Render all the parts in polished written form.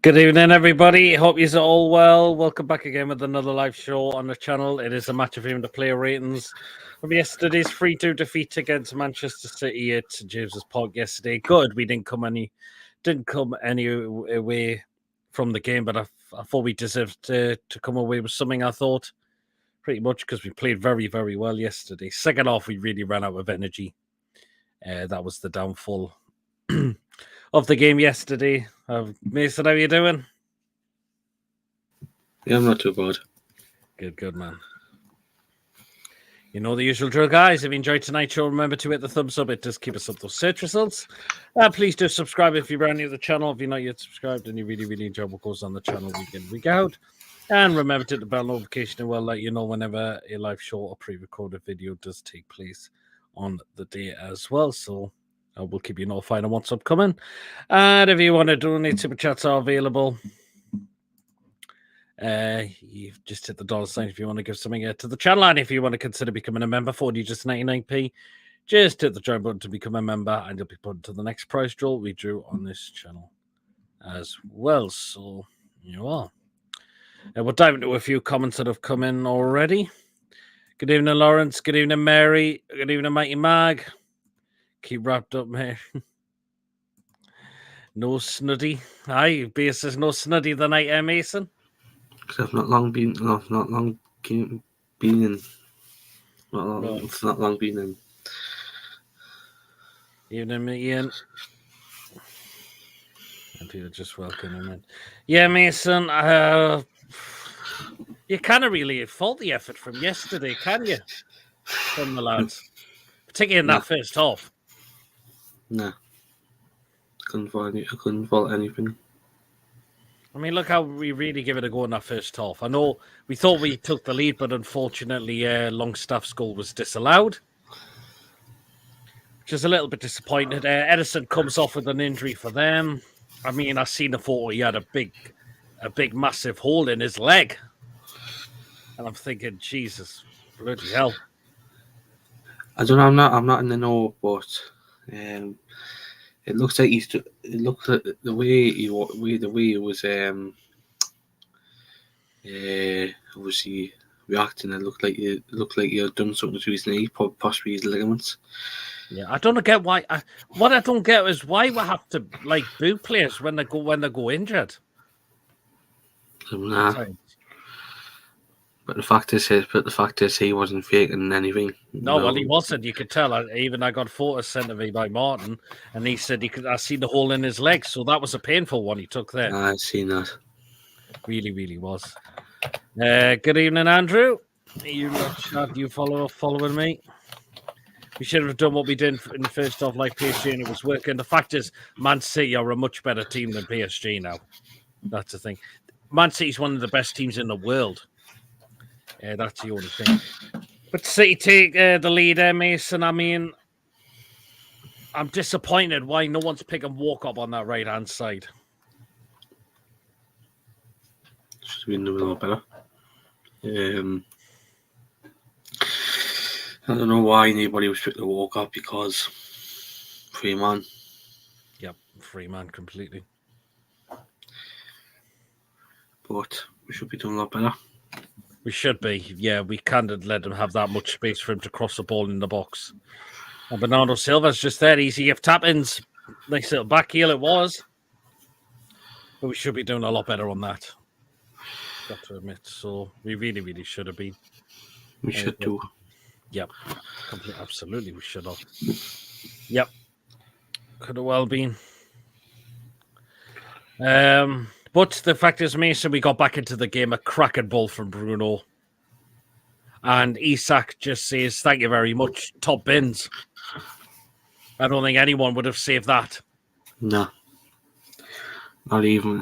Good evening, everybody. Hope you're all well. Welcome back again with another live show on the channel. It is a match of the player ratings from yesterday's 3-2 defeat against Manchester City at James's Park yesterday. Good, we didn't come any away from the game, but I thought we deserved to come away with something. I thought pretty much because we played very, very well yesterday. Second half, we really ran out of energy. That was the downfall of the game yesterday. Mason, how you doing? Yeah, I'm not too bad. Good, man. You know the usual drill, guys. If you enjoyed tonight's show, remember to hit the thumbs up. It does keep us up those search results. Please do subscribe if you're brand new to the channel. If you're not yet subscribed and you really, really enjoy what goes on the channel week in, week out. And remember to hit the bell notification and we'll let you know whenever a live show or pre-recorded video does take place on the day as well. So we'll keep you notified on what's upcoming. And if you want to donate, super chats are available. You've just hit the dollar sign if you want to give something to the channel, and if you want to consider becoming a member for just 99p, just hit the join button to become a member, and you'll be put to the next prize draw we drew on this channel as well. So you are. We'll dive into a few comments that have come in already. Good evening, Lawrence. Good evening, Mary. Good evening, Mighty Mag. Keep wrapped up, Mary. No snuddy. Aye, base says no snuddy the night, Mason. Because I've not long been in. It's not long been in. Evening, Ian. And people just welcoming in. Yeah, Mason, you can't really fault the effort from yesterday, can you? From the lads. Particularly in that first half. No. I couldn't fault anything. I mean, look how we really give it a go in that first half. I know we thought we took the lead, but unfortunately, Longstaff's goal was disallowed, which is a little bit disappointed. Edison comes off with an injury for them. I mean, I seen the photo. He had a big, massive hole in his leg, and I'm thinking, Jesus, bloody hell. I don't know. I'm not in the know, but it looks like it looks like the way he was obviously reacting. It looked like he had done something to his knee, possibly his ligaments. Yeah, I don't get why. What I don't get is why we have to boo players when they go injured. Nah. But the fact is, he wasn't faking anything. No, well, he wasn't. You could tell. I got photos sent to me by Martin, and he said I see the hole in his leg. So that was a painful one he took there. I've seen that. Really, really was. Good evening, Andrew. You following me? We should have done what we did in the first half like PSG, and it was working. The fact is, Man City are a much better team than PSG now. That's the thing. Man City's one of the best teams in the world. That's the only thing. But City take the lead there, Mason. I mean, I'm disappointed why no one's picking walk up on that right-hand side. Should have been doing a lot better. I don't know why anybody was picking the walk up, because free man. Yep, free man completely. But we should be doing a lot better. We should be. Yeah, we can't let him have that much space for him to cross the ball in the box. And Bernado Silva's just there. Easy if tap-ins. Nice little back heel it was. But we should be doing a lot better on that. Got to admit. So we really, really should have been. We should do. Yep. Absolutely, we should have. Yep. Could have well been. But the fact is, Mason, we got back into the game, a cracking ball from Bruno. And Isak just says, thank you very much. Top bins. I don't think anyone would have saved that. No. Not even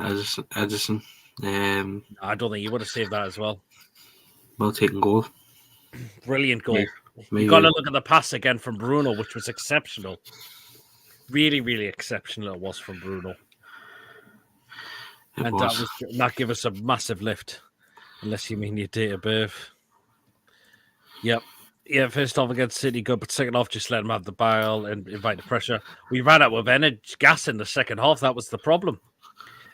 Edison. I don't think he would have saved that as well. Well taken goal. Brilliant goal. Maybe. You got to look at the pass again from Bruno, which was exceptional. Really, really exceptional it was from Bruno. That gave us a massive lift, unless you mean your date of birth. Yep. Yeah, first off against City, good, but second off, just let them have the ball and invite the pressure. We ran out of energy, gas in the second half. That was the problem.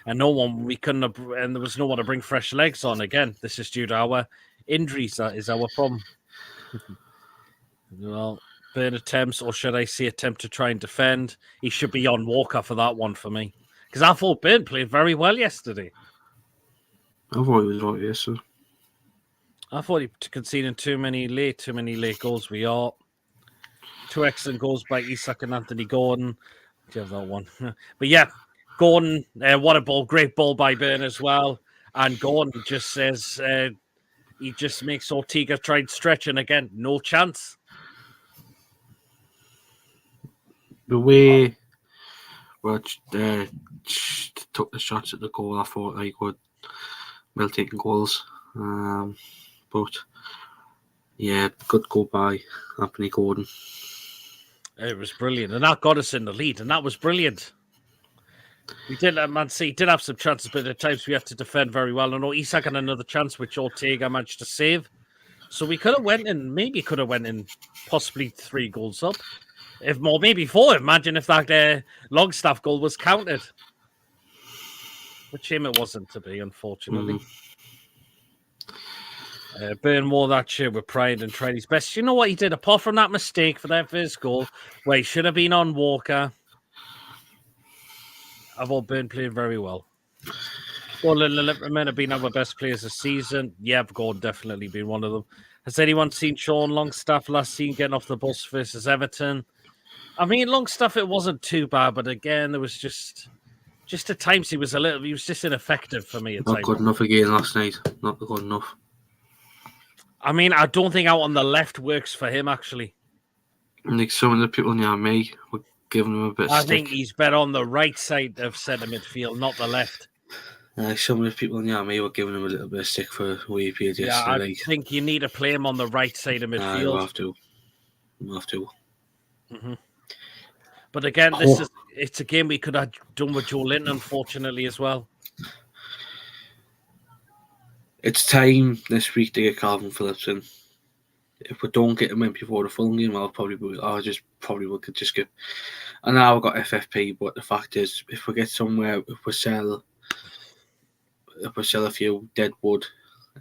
and we couldn't have, and there was no one to bring fresh legs on. Again, this is due to our injuries. That is our problem. Well, Burn attempts, or should I say attempt to try and defend. He should be on Walker for that one for me. Because I thought Burn played very well yesterday. I thought he was right yesterday. I thought he conceded too many late goals. We are. 2 excellent goals by Isak and Anthony Gordon. Do you have that one? But yeah, Gordon, what a ball. Great ball by Burn as well. And Gordon just says, he just makes Ortega try and stretch, and again, no chance. The way we took the shots at the goal, I thought they were well taken goals. But yeah, good goal by Anthony Gordon. It was brilliant, and that got us in the lead, and that was brilliant. We did, Man City did have some chances, but at times we had to defend very well. I know Isak had another chance, which Ortega managed to save. So we could have went in possibly 3 goals up. If more, maybe 4. Imagine if that Longstaff goal was counted. But shame it wasn't to be, unfortunately. Burn wore that shirt with pride and tried his best. You know what he did? Apart from that mistake for that first goal, where he should have been on Walker, I thought Burn played very well. Gordon might have been our best players this season. Yeah, Gordon definitely been one of them. Has anyone seen Sean Longstaff last seen getting off the bus versus Everton? I mean, Longstaff, it wasn't too bad, but again, there was just at times he was just ineffective for me. Not good enough again last night. Not good enough. I mean, I don't think out on the left works for him, actually. Like some of the people near me were giving him a bit of stick. I think he's better on the right side of centre midfield, not the left. Some of the people near me were giving him a little bit of stick for the way he played yesterday. I think you need to play him on the right side of midfield. You have to. Mm-hmm. But again, it's a game we could have done with Joe Linton, unfortunately, as well. It's time this week to get Calvin Phillips in. If we don't get him in before the Fulham game, I'll probably will just skip. I know I've got FFP, but the fact is, if we get somewhere, if we sell a few deadwood,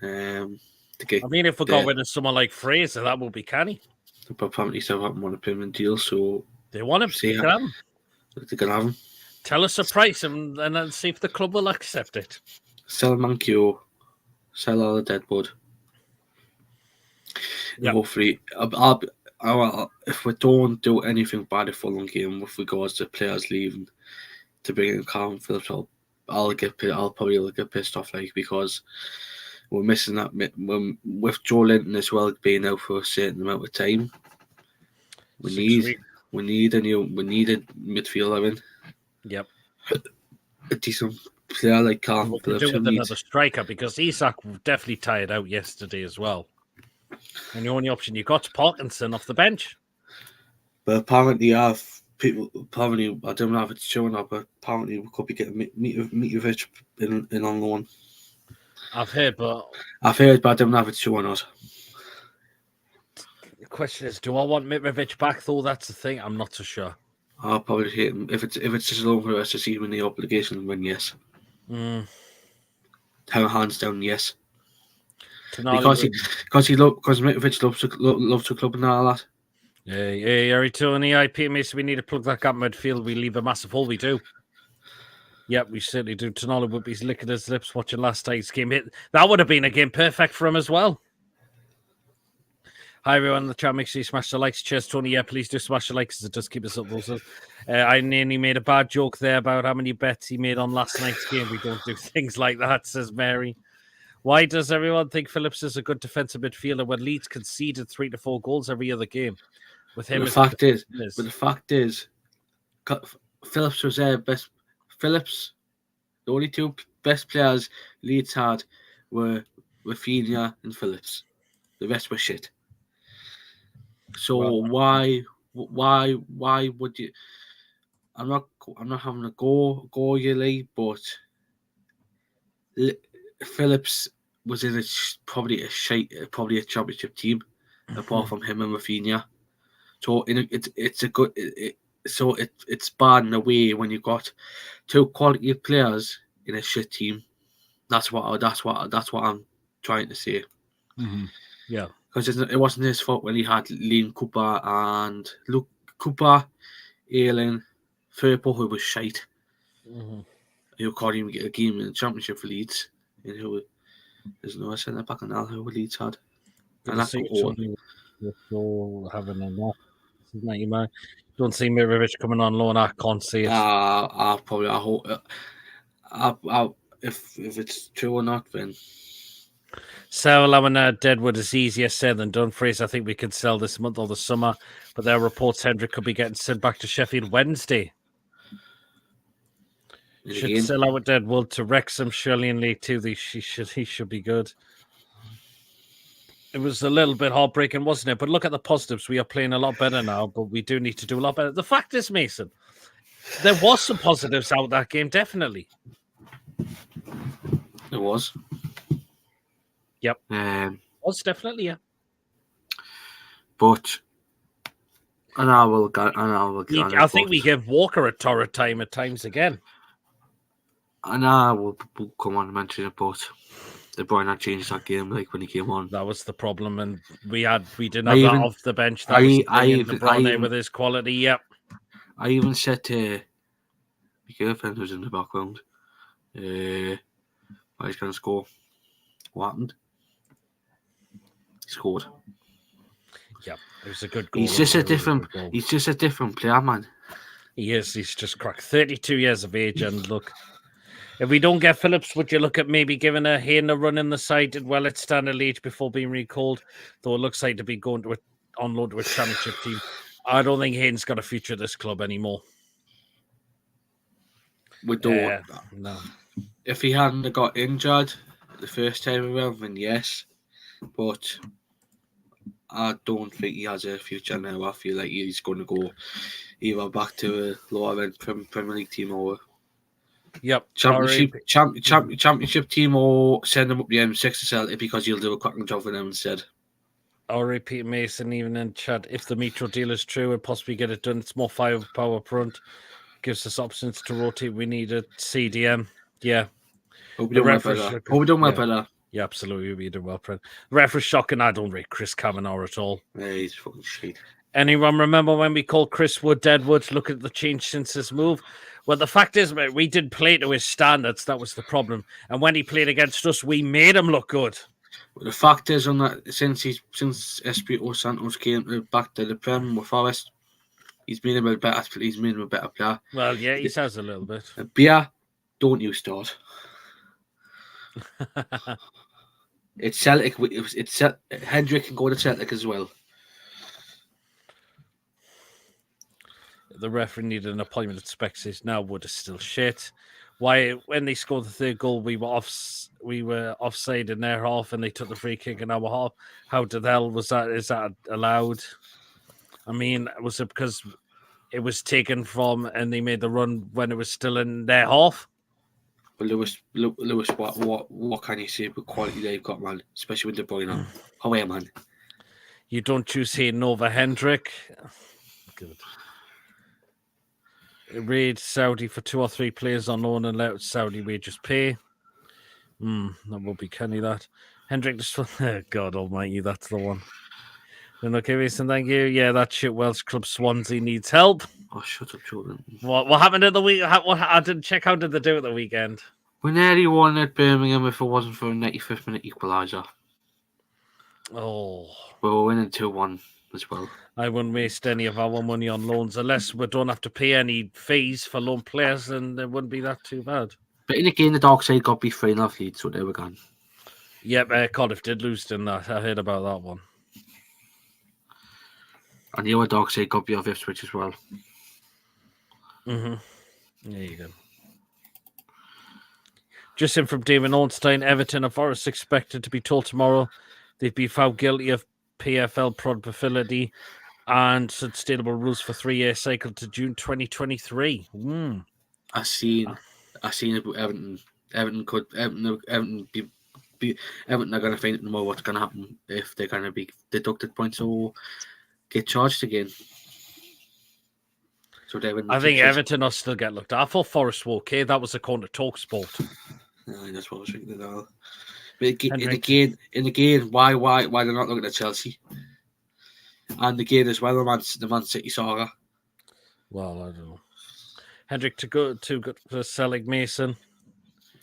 to get. I mean, if we got rid of someone like Fraser, that would be canny. But apparently, still haven't won a permanent deal, so they want him. They can have him. They can have him. Tell us a price, and then see if the club will accept it. Sell Mankio, sell all the deadwood. Yep. Hopefully, if we don't do anything by the Fulham game with regards to players leaving to bring in Calvin Phillips, I'll probably get pissed off, like, because we're missing that with Joe Linton as well being out for a certain amount of time. We need a midfielder in. Yep. A decent player like Calvin Phillips. Do with another striker, because Isak definitely tired out yesterday as well. And the only option you got is Parkinson off the bench. But apparently, I don't know if it's true or not, but apparently we could be getting Mitrovic in on loan. I've heard, but I don't know if it's true or not. The question is, do I want Mitrovic back though? That's the thing. I'm not so sure. I'll probably hit him if it's just a loan for the rest of the season. The obligation, then yes. Hands down, yes. Because Mitrovic loves the club and all that. Yeah, Harry Tony, IP Mason, we need to plug that gap midfield. We leave a massive hole, we do. Yep, we certainly do. Tonali would be licking his lips watching last night's game. That would have been a game perfect for him as well. Hi, everyone in the chat. Make sure you smash the likes. Cheers, Tony. Yeah, please do smash the likes, because it does keep us up. I nearly made a bad joke there about how many bets he made on last night's game. We don't do things like that, says Mary. Why does everyone think Phillips is a good defensive midfielder when Leeds conceded 3 to 4 goals every other game? With him, the fact is, Phillips was their best. Phillips, the only 2 best players Leeds had were Rafinha and Phillips. The rest were shit. So why would you? I'm not having a go you, but Phillips was in probably a championship team, apart from him and Rafinha. So it's bad in a way when you've got 2 quality players in a shit team. That's what I'm trying to say. Mm-hmm. Yeah, because it wasn't his fault when he had Liam Cooper and Luke Cooper, Ayling, Firpo, who was shite. mm-hmm. Who caught him get a game in the Championship for Leeds, and who there's no centre back now who Leeds had. Good And to that see could you, go on. Tony. You're having a nap. Isn't you, man? Don't see Mirovic coming on loan. I can't see it. I hope if it's true or not, then Sell allowing Deadwood is easier said than done. Fraser, I think we could sell this month or the summer, but there are reports Hendrick could be getting sent back to Sheffield Wednesday. Should again, sell out Deadwood to Wrexham, surely in League Two. He should be good. It was a little bit heartbreaking, wasn't it? But look at the positives. We are playing a lot better now, but we do need to do a lot better. The fact is, Mason, there was some positives out of that game, definitely. it was. Yep. Was definitely, yeah. But I think we give Walker a torrid time at times again. And I will come on and mention it, but De Bruyne had changed that game like when he came on. That was the problem, and we didn't have that off the bench. That was the thing. De Bruyne with his quality, yep. I even said to my girlfriend who's in the background, he's going to score. What happened? He scored. Yep, it was a good goal. He's just a different player, man. He is. He's just cracked 32 years of age, and look, if we don't get Phillips, would you look at maybe giving Hayden a run in the side? Did well at Standard Liège before being recalled, though it looks like to be going to on loan to a championship team. I don't think Hayden's got a future at this club anymore. We don't. No. If he hadn't got injured the first time around, then yes. But I don't think he has a future now. I feel like he's going to go either back to a lower end Premier League team or championship team, or send him up the M6 to Celtic because he'll do a cracking job for them instead. I'll repeat Mason even in chat. If the Metro deal is true and possibly get it done, it's more firepower up front. Gives us options to rotate. We need a CDM. Yeah. Hope we don't well better. Yeah, absolutely. We do well, Fred. The ref was shocking. I don't rate Chris Kavanagh at all. Yeah, he's fucking shit. Anyone remember when we called Chris Wood Deadwood? Look at the change since his move. Well, the fact is, mate, we didn't play to his standards. That was the problem. And when he played against us, we made him look good. Well, the fact is, on that since Espirito Santos came back to the Prem with Forest, he's made him a better player. Well, yeah, he says a little bit. Beer, don't you start. It's Celtic. It's Hendrick can go to Celtic as well. The referee needed an appointment at Spexes. Now Wood is still shit. Why, when they scored the third goal, we were offside in their half, and they took the free kick in our half. How the hell was that? Is that allowed? I mean, was it because it was taken from and they made the run when it was still in their half? But Lewis, what can you say with quality they've got, man? Especially with De Bruyne. Away, man. You don't choose Hayden over Hendrick. Good. Raid Saudi for 2 or 3 players on loan and let Saudi wages pay. That will be Kenny, that. Hendrick just... God almighty, that's the one. Then okay, Mason, thank you. Yeah, that shit Welsh club Swansea needs help. Oh, shut up, Jordan. What happened at the week? I didn't check. How did they do at the weekend? We nearly won at Birmingham if it wasn't for a 95th minute equaliser. Oh. We were winning 2-1 as well. I wouldn't waste any of our money on loans unless we don't have to pay any fees for loan players, and it wouldn't be that too bad. But in the game, the dark side got beat 3-0 Leeds, so they were gone. Yep, Cardiff did lose in that. I heard about that one. And the other dark side got beat off Ipswich as well. There you go. Just in from David Ornstein, Everton and Forest expected to be told tomorrow they've been found guilty of PFL probability and sustainable rules for 3-year cycle to June 2023. I seen it with Everton. Everton are going to find out more what's going to happen if they're going to be deducted points or get charged again. So they win. I think Everton will still get looked at. I thought Forest were okay. That was according to TalkSport. That's what I was thinking as well. But Hendrick. in again, why they're not looking at Chelsea? And again as well, the Man City saga. Well, I don't know. Hendrick too good for Selig Mason.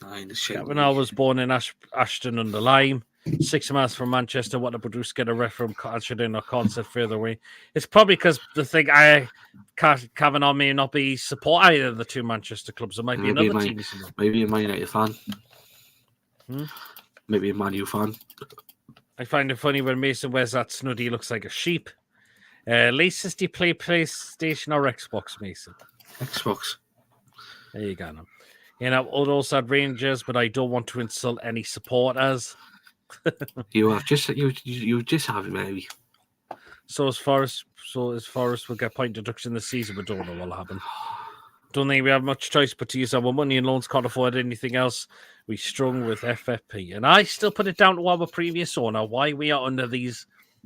Kavanaugh was born in Ashton-under-Lyme. 6 miles from Manchester. What a produce get a ref from Ashton or concert further away. It's probably because the thing Kavanaugh may not be support either of the two Manchester clubs. It might be another team. Maybe a Man United fan. Maybe a Man U fan. I find it funny when Mason wears that snuddy, he looks like a sheep. Latest, do you play PlayStation or Xbox, Mason? Xbox. There you go. You know, I'd also had Rangers, but I don't want to insult any supporters. You just have it, maybe. So as Forest will get point deduction this season, but don't know what'll happen. Don't think we have much choice but to use our money and loans, can't afford anything else. We strung with FFP. And I still put it down to our previous owner, why we are under these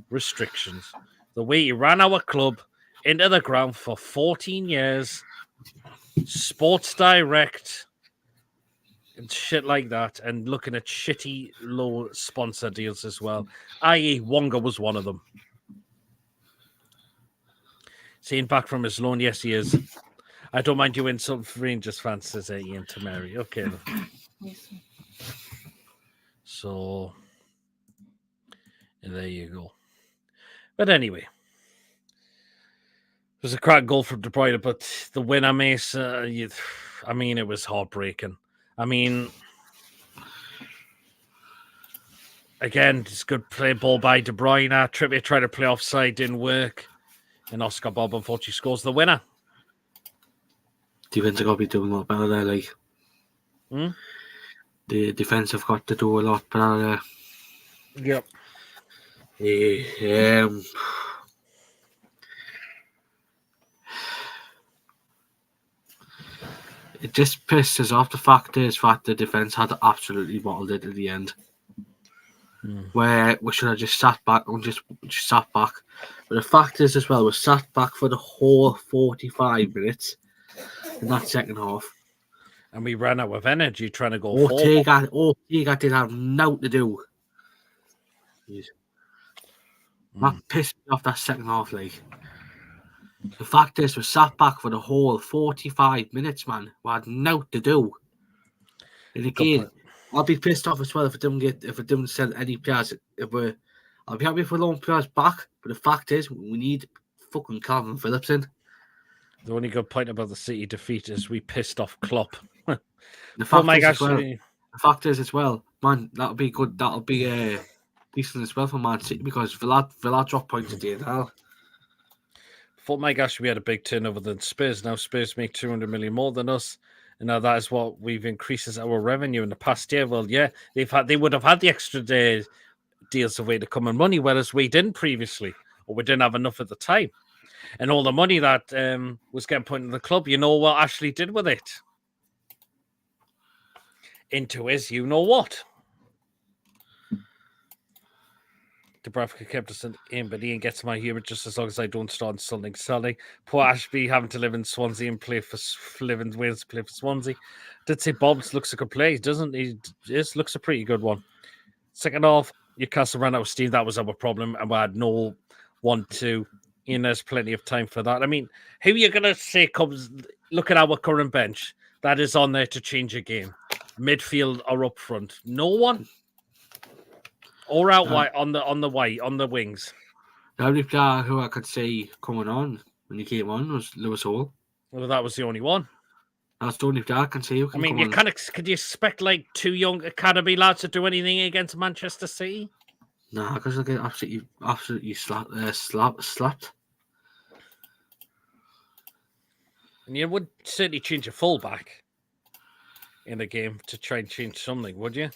restrictions. The way he ran our club into the ground for 14 years, Sports Direct, and shit like that, and looking at shitty low sponsor deals as well, i.e. Wonga was one of them. Seeing back from his loan, yes, he is. I don't mind you insult Rangers fans, says Ian to Mary. Okay. So, there you go. But anyway, it was a crack goal from De Bruyne, but the winner, Mace, I mean, it was heartbreaking. I mean, again, it's good play ball by De Bruyne. Trippier tried to play offside, didn't work. And Oscar Bobb, unfortunately, scores the winner. Defense have got to be doing a lot better there, like. The defense have got to do a lot better there. Yep. It just pisses off. The fact is that the defence had absolutely bottled it at the end. Where we should have just sat back and just sat back. But the fact is as well, we sat back for the whole 45 minutes in that second half. And we ran out of energy trying to go forward. Ortega didn't have nothing to do. That pissed me off that second half, like. The fact is, we sat back for the whole 45 minutes, man. We had nothing to do. And again, I'll be pissed off as well if it didn't send any players. I'll be happy if we loan players back, but the fact is, we need fucking Calvin Phillips in. The only good point about the City defeat is we pissed off Klopp. The fact is as well, man, that'll be good. That'll be decent as well for Man City because Villa dropped points at DNL. Thought my gosh, we had a big turnover than Spurs. Now Spurs make 200 million more than us, and now that is what we've increased our revenue in the past year. Well, yeah, they would have had the extra deals of way to come and money, whereas we didn't previously, or we didn't have enough at the time. And all the money that was getting put into the club, you know what Ashley did with it? Into his, you know what? Dubravka kept us in, but Ian gets my humour just as long as I don't start insulting Sully. Poor Ashby having to live in Swansea and live in Wales to play for Swansea. Did say Bobbs looks a good play, doesn't he? Just looks a pretty good one. Second half, Newcastle ran out of steam. That was our problem, and we had no 1-2. Ian, there's plenty of time for that. I mean, who are you going to say comes? Look at our current bench that is on there to change a game. Midfield or up front, no one. Or out wide on the wings. The only player who I could see coming on when he came on was Lewis Hall. Well, that was the only one. That's the only player I can see who can come on. Could you expect like two young academy lads to do anything against Manchester City? Nah, because they'll get absolutely slapped. And you would certainly change a fullback in a game to try and change something, would you?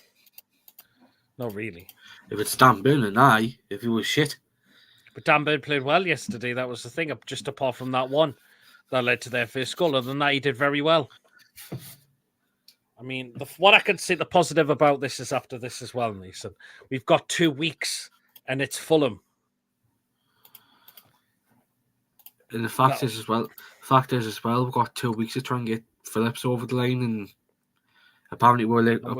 Not really. If it's Dan Burn and I, if he was shit. But Dan Burn played well yesterday. That was the thing. Just apart from that one that led to their first goal. Other than that, he did very well. I mean, what I can say the positive about this is after this as well, Mason. We've got 2 weeks and it's Fulham. And the fact is as well, fact is as well, we've got 2 weeks to try and get Phillips over the line, and apparently we're linked with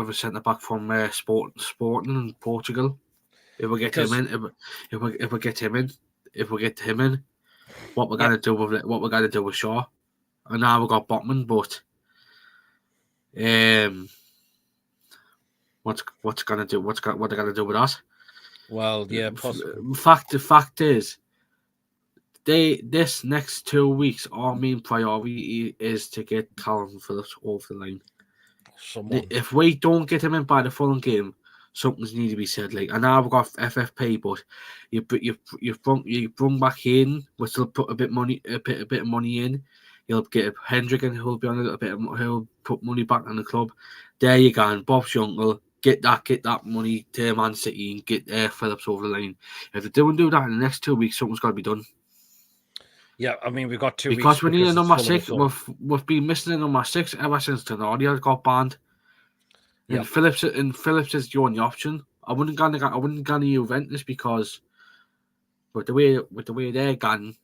a centre back from Sporting in Portugal. If we get him in, if we get him in, what we're gonna do with Shaw, and now we've got Botman, but what they're gonna do with us? Well, yeah, possibly. The fact is, this next 2 weeks, our main priority is to get Callum Phillips over the line. If we don't get him in by the Fulham game, something's need to be said. Like, and now we've got FFP, but you've brought back Hayden, which will put a bit of money in. You'll get Hendrick, and he'll be on a little bit. He'll put money back on the club. There you go, and Bob's your uncle. Get that money to Man City and get Phillips over the line. If they don't do that in the next 2 weeks, something's got to be done. Yeah, I mean, we've got 2 weeks. Because we need a number 6. We've been missing a number 6 ever since Tenorio got banned. And Phillips is the only option. I wouldn't go to Juventus because with the way they're gone.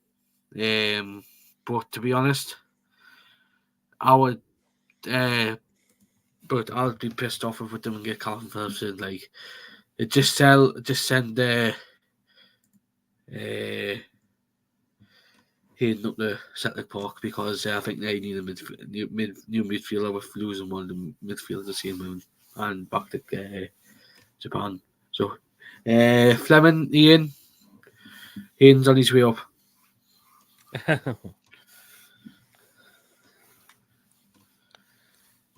But to be honest, I would. But I'll be pissed off if we don't get Calvin Phillips in. Like, send Hayden up to Celtic Park because I think they need a new midfielder with losing one of the midfielders the same moon and back to Japan. So Fleming, Hayden's on his way up.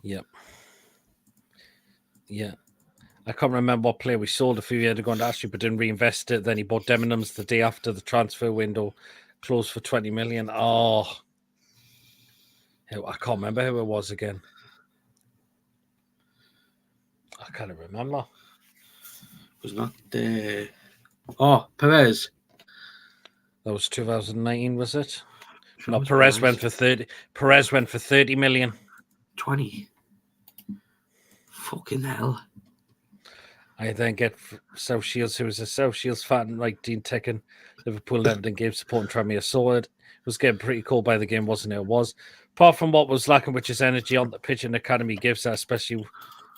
Yep. Yeah. I can't remember what player we sold a few years ago and actually but didn't reinvest it. Then he bought Debenhams the day after the transfer window closed for 20 million. Oh, I can't remember who it was again. I can't remember. It was not Perez. That was 2019, was it? No, Perez went for 30. Perez went for 30 million. 20. Fucking hell. I then get South Shields, who was a South Shields fan, like Dean Ticken, Liverpool Everton game support and Tranmere saw it. It was getting pretty cold by the game, wasn't it? It was. Apart from what was lacking, which is energy on the pitch, and Academy gives that, especially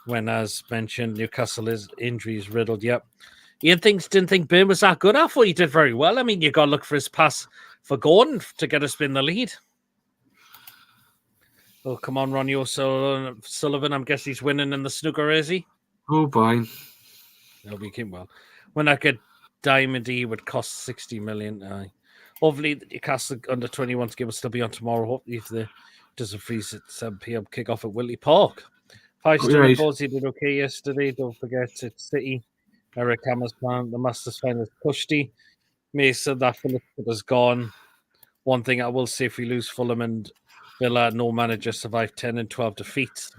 when, as mentioned, Newcastle is injuries riddled. Yep. Ian didn't think Burn was that good. I thought he did very well. I mean, you got to look for his pass for Gordon to get us in the lead. Oh, come on, Ronnie O'Sullivan. I'm guessing he's winning in the snooker, is he? Oh, fine. That'll be well. When I get Diamond E would cost 60 million. Hopefully, the Newcastle under 21's game will still be on tomorrow. Hopefully, if the doesn't freeze at 7 p.m. kick off at Whitley Park. 5-star reports he did okay yesterday. Don't forget it's City. Eric Hammer's plan. The Masters finalist Kushti. Mason, that Phillips has gone. One thing I will say, if we lose Fulham and Villa, no manager survived 10 and 12 defeats.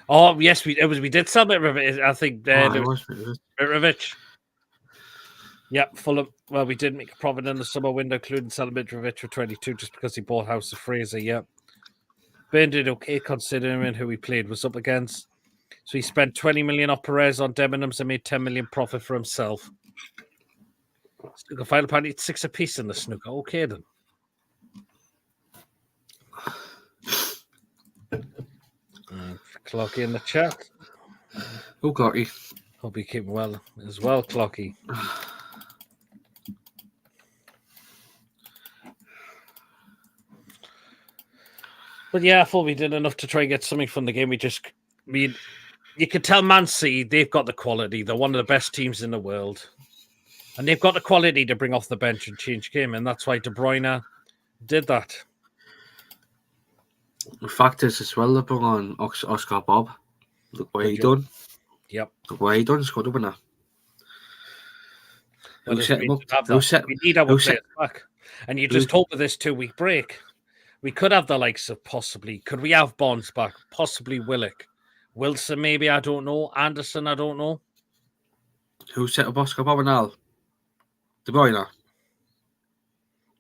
Oh, yes, we did sell Mitrovic. I think Mitrovic. Yep, Fulham. Well, we did make a profit in the summer window, including selling Mitrovic for 22 just because he bought House of Fraser. Yep. Ben did okay considering who he played was up against. So he spent 20 million on Perez on Debenhams and made 10 million profit for himself. Snooker final apparently it's 6 apiece in the snooker. Okay then. Clocky in the chat. Oh, Clocky. Hope you keep well as well, Clocky. But yeah, I thought we did enough to try and get something from the game. You could tell Man City, they've got the quality. They're one of the best teams in the world. And they've got the quality to bring off the bench and change game. And that's why De Bruyne did that. The fact is as well, they brought on Oscar Bobb. Look what he done. Yep. Look what he done. He's got to win that. We need our players back. And you just hope with this 2-week break, we could have the likes of could we have Bonds back? Possibly Willock. Wilson, maybe, I don't know. Anderson, I don't know. Who set up Oscar Bobb and Al? De Bruyne.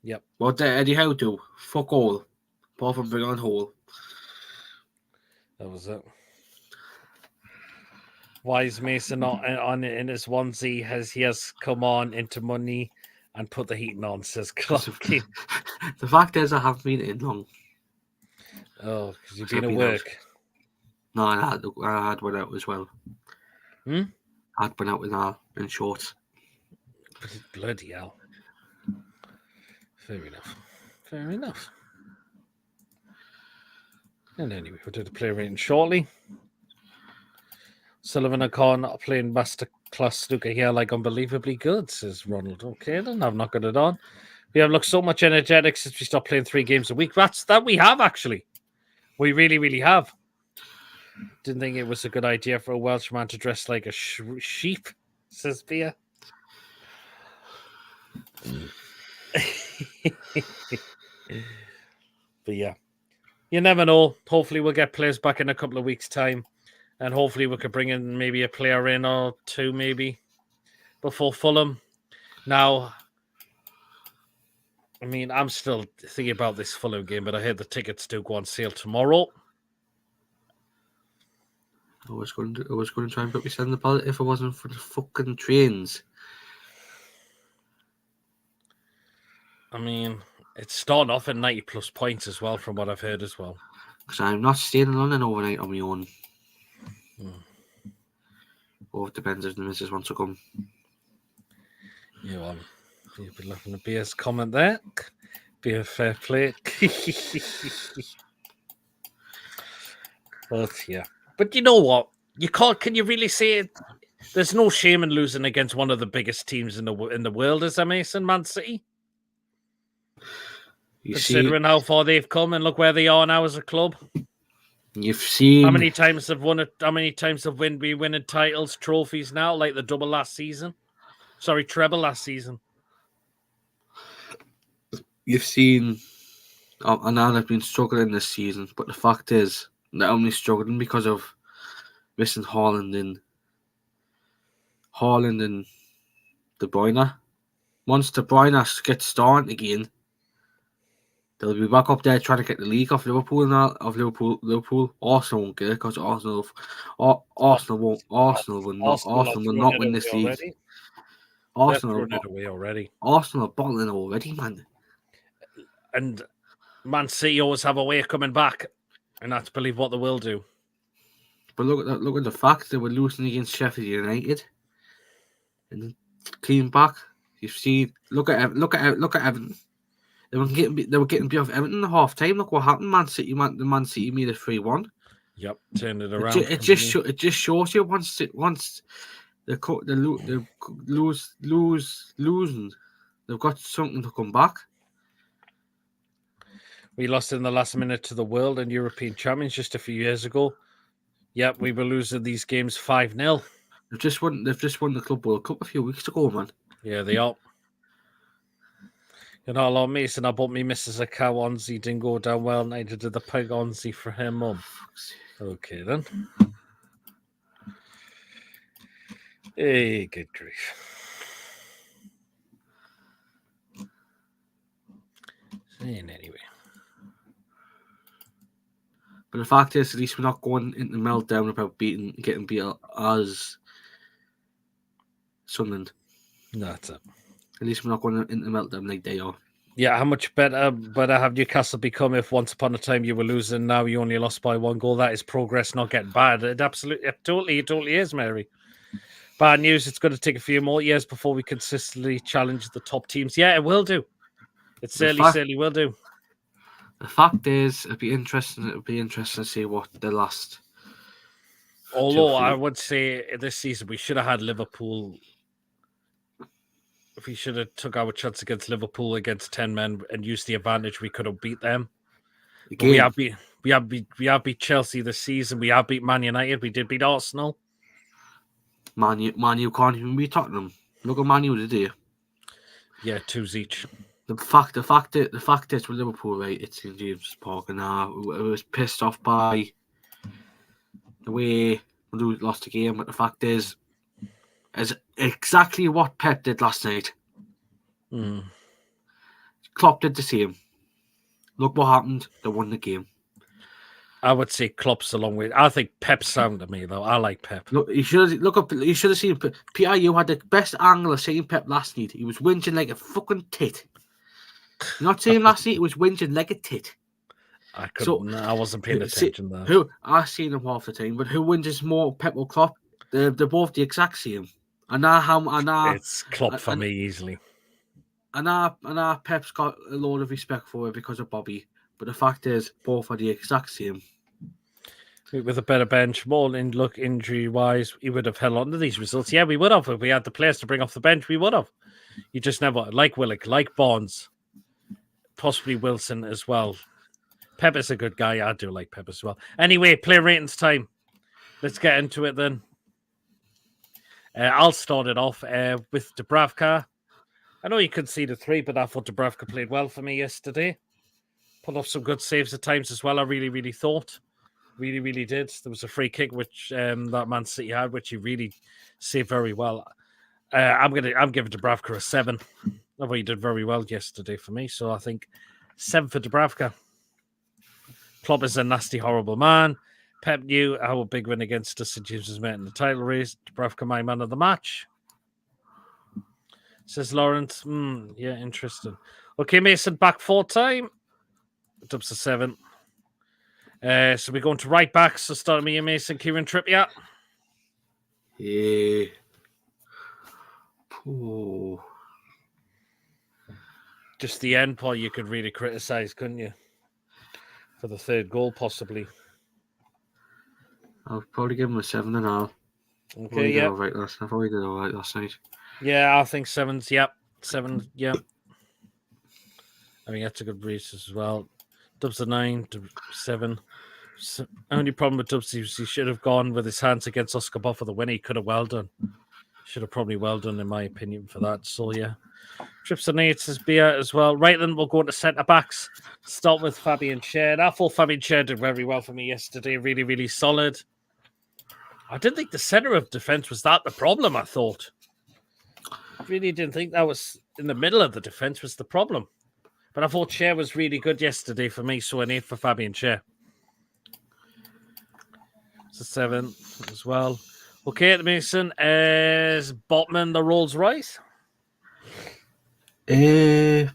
Yep. What did Eddie Howe do? Fuck all. Apart from bring on Hall. That was it. Why is Mason not on in his onesie? He has come on into money and put the heating on, says Clarky. The fact is, I haven't been in long. Oh, because you've So been I've at been out. work. No, I had one out as well. Hmm? I had one out in shorts. Bloody hell. Fair enough. Fair enough. And anyway, we'll do the play rating shortly. Sullivan and Con are playing masterclass snooker here like unbelievably good, says Ronald. Okay, then I've not got it on. We have looked so much energetic since we stopped playing 3 games a week. That we have, actually. We really, really have. Didn't think it was a good idea for a Welshman to dress like a sheep, says Bia. But yeah, you never know. Hopefully we'll get players back in a couple of weeks' time. And hopefully we could bring in maybe a player in or two maybe before Fulham. Now, I mean, I'm still thinking about this Fulham game, but I heard the tickets do go on sale tomorrow. I was going to try and put myself in the ballot if it wasn't for the fucking trains. I mean, it's starting off at 90 plus points as well, from what I've heard as well. Because I'm not staying in London overnight on my own. Or it depends if the missus wants to come. Yeah, well, you'll be laughing at Beer's comment there. Be a fair play. But yeah. But you know what? You can't. Can you really say it? There's no shame in losing against one of the biggest teams in the world, is there, Mason? Man City. Considering how far they've come and look where they are now as a club. You've seen how many times have won it? How many times have we winning titles, trophies now? Like the double last season. Sorry, treble last season. You've seen, and now they've been struggling this season. But the fact is, they're only struggling because of missing Haaland and De Bruyne. Once De Bruyne gets starting again, they'll be back up there trying to get the league off Liverpool now. Liverpool. Arsenal won't get it because Arsenal will not win this league. Already. Arsenal are away already. Arsenal are bottling already, man. And Man City always have a way of coming back, and that's believe what they will do. But look at the fact they were losing against Sheffield United, and came back. You see, look at Everton. They were getting beat off Everton at half time. Look what happened. Man City made it 3-1. Yep, turned it around. It just shows you once they losing, they've got something to come back. We lost in the last minute to the World and European Champions just a few years ago. Yep, we were losing these games 5-0. They've just won the Club World Cup a few weeks ago, man. Yeah, they are. You know, Lord Mason, I bought me Mrs. a cow onesie, didn't go down well, and I did the pig onesie for her mum. Okay, then. Hey, good grief. Anyway. But the fact is, at least we're not going into meltdown about getting beat as Sunderland. No, that's it. At least we're not going into meltdown like they are. Yeah, how much better have Newcastle become if once upon a time you were losing, now you only lost by 1 goal? That is progress, not getting bad. It totally is, Mary. Bad news, it's going to take a few more years before we consistently challenge the top teams. Yeah, it will do. It certainly will do. The fact is, it'll be interesting to see what the last. Although I would say this season we should have had Liverpool. If we should have took our chance against Liverpool against 10 men and used the advantage, we could have beat them. We have beat Chelsea this season. We have beat Man United. We did beat Arsenal. Man U can't even beat Tottenham. Look at Man U today. Yeah, 2s each. The fact is with Liverpool, right? It's in James Park, and I was pissed off by the way we lost the game. But the fact is exactly what Pep did last night. Klopp did the same. Look what happened. They won the game. I would say Klopp's a long way. I think Pep's sound to me though. I like Pep. Look, you should have seen Peter. You had the best angle of seeing Pep last night. He was whinging like a fucking tit. You're not saying last night he was whinging like a tit. I wasn't paying attention there. Who I've seen him half the time, but who whinges more, Pep or Klopp? They're both the exact same. It's Klopp for me easily. And Pep's got a lot of respect for it because of Bobby. But the fact is, both are the exact same. With a better bench, more injury-wise, he would have held on to these results. Yeah, we would have. If we had the players to bring off the bench, we would have. You just never, like Willock, like Barnes, possibly Wilson as well. Pep is a good guy. I do like Pep as well. Anyway, player ratings time. Let's get into it then. I'll start it off with Dubravka. I know you conceded 3, but I thought Dubravka played well for me yesterday. Pulled off some good saves at times as well, I really, really thought. Really, really did. There was a free kick which that Man City had, which he really saved very well. I'm giving Dubravka a 7. I thought he did very well yesterday for me, so I think 7 for Dubravka. Klopp is a nasty, horrible man. Pep knew how a big win against us St James's met in the title race. Dubravka, my man of the match. Says Lawrence. Yeah, interesting. Okay, Mason, back 4 time. Dubs a 7. So we're going to right back. So starting me and Mason, Kieran Trippier. Yeah. Oh. Just the end part you could really criticise, couldn't you? For the 3rd goal, possibly. I'll probably give him a 7.5. Okay, yeah. I thought we did all right last night. Yeah, I think 7's, yep. 7, yep. I mean, that's a good race as well. Dubs a 9 to 7. Only problem with Dubs is he should have gone with his hands against Oscar Bobb for the win. He could have well done. Should have probably well done, in my opinion, for that. So, yeah. Trips and 8 says Beer as well. Right then, we'll go into centre-backs. Start with Fabian Schär. I thought Fabian Schär did very well for me yesterday. Really, really solid. I didn't think the centre of defence was that the problem, I thought. I really didn't think that was in the middle of the defence was the problem. But I thought Schär was really good yesterday for me, so an 8 for Fabian Schär. It's a 7 as well. Okay, Mason, is Botman the Rolls Royce? Probably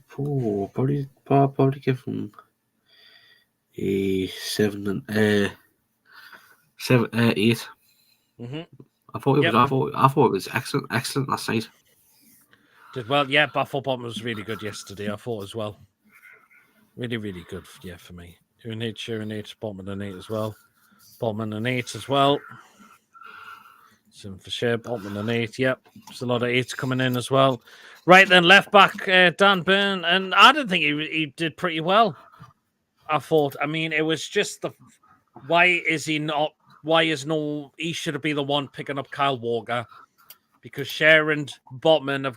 give him a 7 and 8. Mm-hmm. I thought it was excellent last night. Did well, yeah. But I thought Botman was really good yesterday. I thought as well. Really, really good, yeah, for me. An 8, Schär an 8, Botman an 8 as well. Botman an 8 as well. 7 for Schär, Botman an 8. Yep, there's a lot of 8s coming in as well. Right then, left back Dan Burn, and I didn't think he did pretty well. I thought. I mean, it was just why is he not? Why is he should have been the one picking up Kyle Walker, because Schär and Botman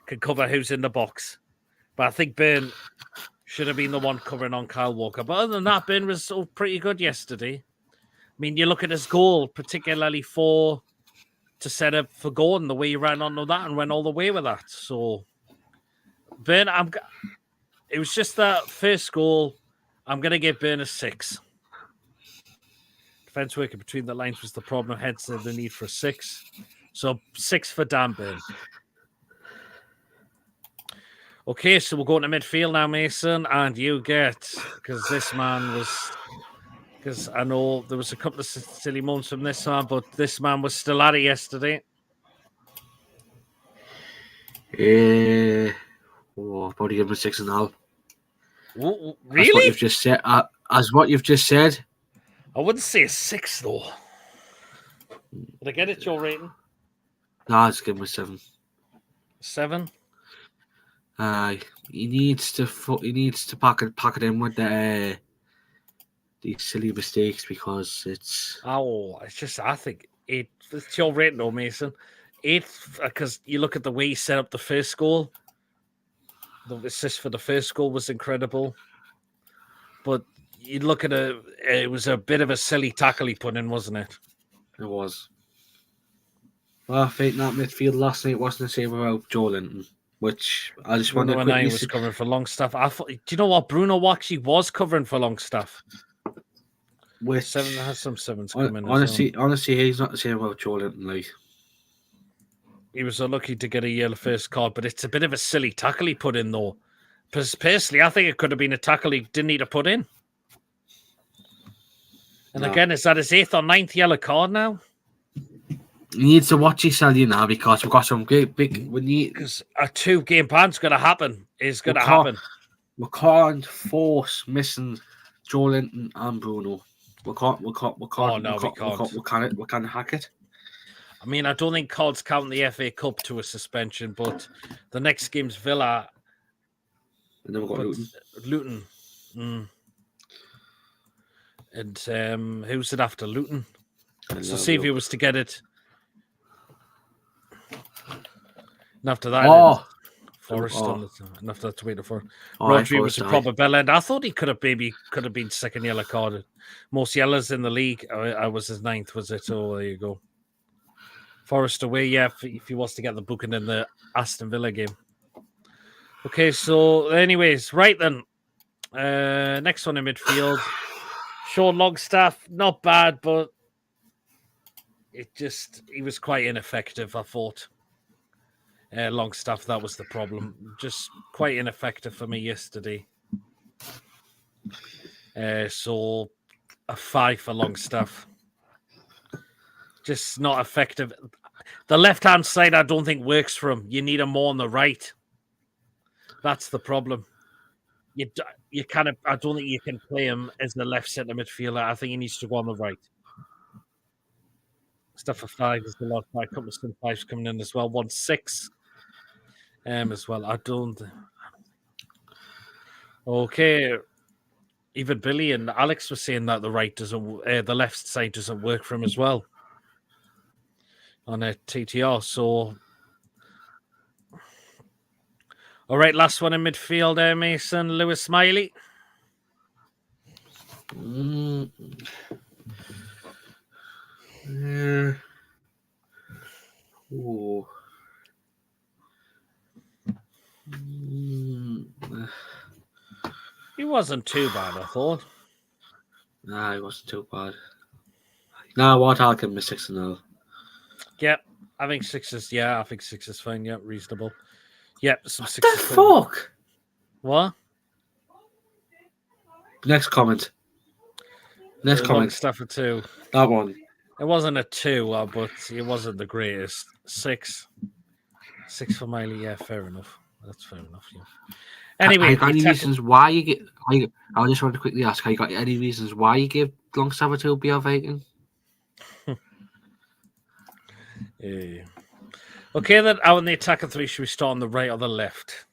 can cover who's in the box. But I think Burn should have been the one covering on Kyle Walker. But other than that, Burn was pretty good yesterday. I mean, you look at his goal, particularly to set up for Gordon, the way he ran onto that and went all the way with that. So, Burn, it was just that first goal. I'm going to give Burn a 6. Defense working between the lines was the problem, hence the need for a 6. So, 6 for Dan Burn. Okay, so we'll go into midfield now, Mason, and you get, because I know there was a couple of silly moments from this man, but this man was still at it yesterday. Probably give him a 6.5. Really? As what you've just said. What you've just said. I wouldn't say a 6 though. Did I get it? Your rating? No, I'll just give him a 7. 7. He needs to pack it in with these silly mistakes, because it's just, I think 8. It's your rating though, Mason. 8, because you look at the way he set up the first goal. The assist for the first goal was incredible. But you look at it was a bit of a silly tackle he put in, wasn't it? It was. Well, I think that midfield last night wasn't the same without Joe Linton, which I just wanted to quickly was covering for Longstaff. Do you know what? Bruno actually was covering for Longstaff. which Seven has some sevens coming. honestly, he's not the same about Joe Linton. Like, he was unlucky to get a yellow first card, but it's a bit of a silly tackle he put in, though. Personally, I think it could have been a tackle he didn't need to put in. And again, is that his 8th or 9th yellow card now? He needs to watch himself, because we've got some great big. Because a 2-game ban's going to happen. It's going to happen. We can't force missing Joe Linton and Bruno. We can't. We can't. We can't hack it. I mean, I don't think cards count the FA Cup to a suspension, but the next game's Villa. And then we've got Luton. And who's it after? Luton. So see if he was to get it. And after that, Forest and after that, wait for Rodri was a proper bell end. I thought he could have been second yellow carded. Most yellows in the league. I was his 9th, was it? Oh, there you go. Forest away, yeah, if he was to get the booking in the Aston Villa game. Okay, so anyways, right then. Next one in midfield. Sean Longstaff, not bad, but he was quite ineffective, I thought. Longstaff, that was the problem. Just quite ineffective for me yesterday. So a 5 for Longstaff. Just not effective. The left-hand side, I don't think works for him. You need him more on the right. That's the problem. You kind of. I don't think you can play him as the left centre midfielder. I think he needs to go on the right. Stuff for 5 is the last 5. Couple of some 5s coming in as well. 1-6. As well. I don't. Okay. Even Billy and Alex were saying that the left side doesn't work for him as well on a TTR. So, all right, last one in midfield. Mason Lewis Smiley. He wasn't too bad, I thought. Nah, he wasn't too bad. Nah, what? I'll give him a 6-0. Yep, I think 6 is. Yeah, I think 6 is fine. Yep, reasonable. Yep, some what 6 the fuck? What? Next comment. Stuff for 2. That one. It wasn't a 2, but it wasn't the greatest. 6. 6 for Miley. Yeah, fair enough. That's fair enough. Yeah. Anyway, any reasons why you get? I just want to quickly ask: have you got any reasons why you give Longstaff a 2 BR Viking? Yeah. Okay, then out in the attack of 3, should we start on the right or the left?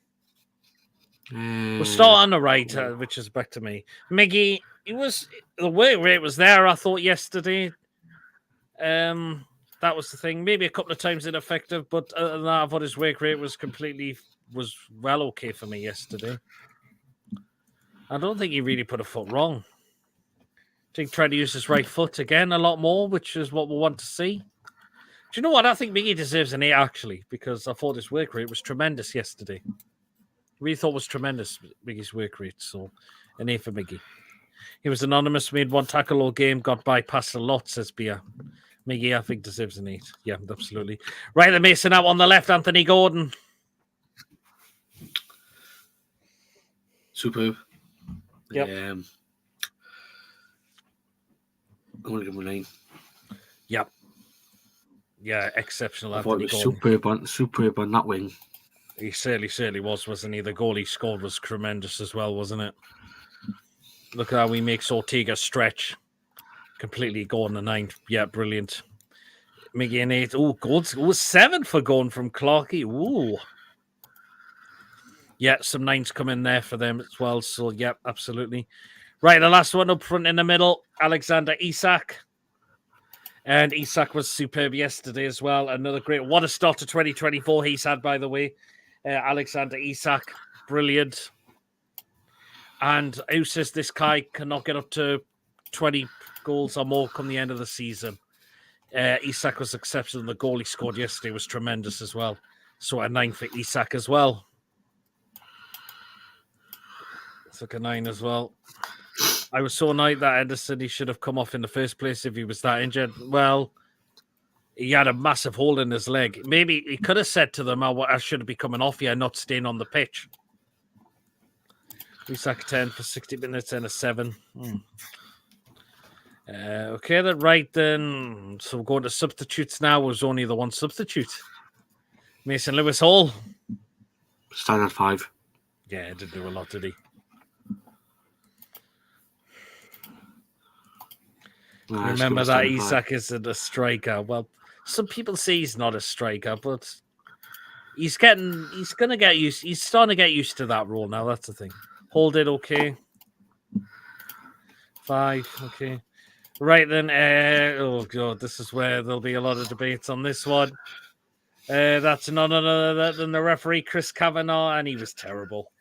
We'll start on the right, which is back to me. Miggy, the work rate was there, I thought, yesterday. That was the thing. Maybe a couple of times ineffective, but other than that, I thought his work rate was well okay for me yesterday. I don't think he really put a foot wrong. I think he tried to use his right foot again a lot more, which is what we want to see. Do you know what? I think Miggy deserves an 8, actually, because I thought his work rate was tremendous yesterday. Really thought it was tremendous, Miggy's work rate. So, an 8 for Miggy. He was anonymous, made 1 tackle all game, got bypassed a lot, says Bia. Miggy, I think, deserves an 8. Yeah, absolutely. Right, the Mason out on the left, Anthony Gordon. Superb. Yep. I'm going to give him a 9. Yep. Yeah, exceptional. I thought Anthony it was superb on that wing. He certainly was, wasn't he? The goal he scored was tremendous as well, wasn't it? Look at how he makes Ortega stretch. Completely go on the 9. Yeah, brilliant. Miggy an 8. Oh, good. It was 7 for going from Clarkey. Ooh. Yeah, some 9s come in there for them as well. So, yeah, absolutely. Right, the last one up front in the middle, Alexander Isak. And Isak was superb yesterday as well. Another great. What a start to 2024 he's had, by the way. Alexander Isak, brilliant. And who says this guy cannot get up to 20 goals or more come the end of the season? Isak was exceptional. The goal he scored yesterday was tremendous as well. So a 9 for Isak as well. It's like a 9 as well. I was so annoyed that Henderson, he should have come off in the first place if he was that injured. Well, he had a massive hole in his leg. Maybe he could have said to them, I should be coming off here, not staying on the pitch. Isak 10 for 60 minutes and a 7. Okay, then, right then. So we're going to substitutes now. It was only the one substitute. Mason Lewis-Hall. Standard 5. Yeah, didn't do a lot, did he? Remember that Isak isn't a striker. Well, some people say he's not a striker, but he's starting to get used to that role now. That's the thing. Hold it, okay. 5, okay. Right then. Oh god, this is where there'll be a lot of debates on this one. That's none other than the referee, Chris Kavanagh, and he was terrible.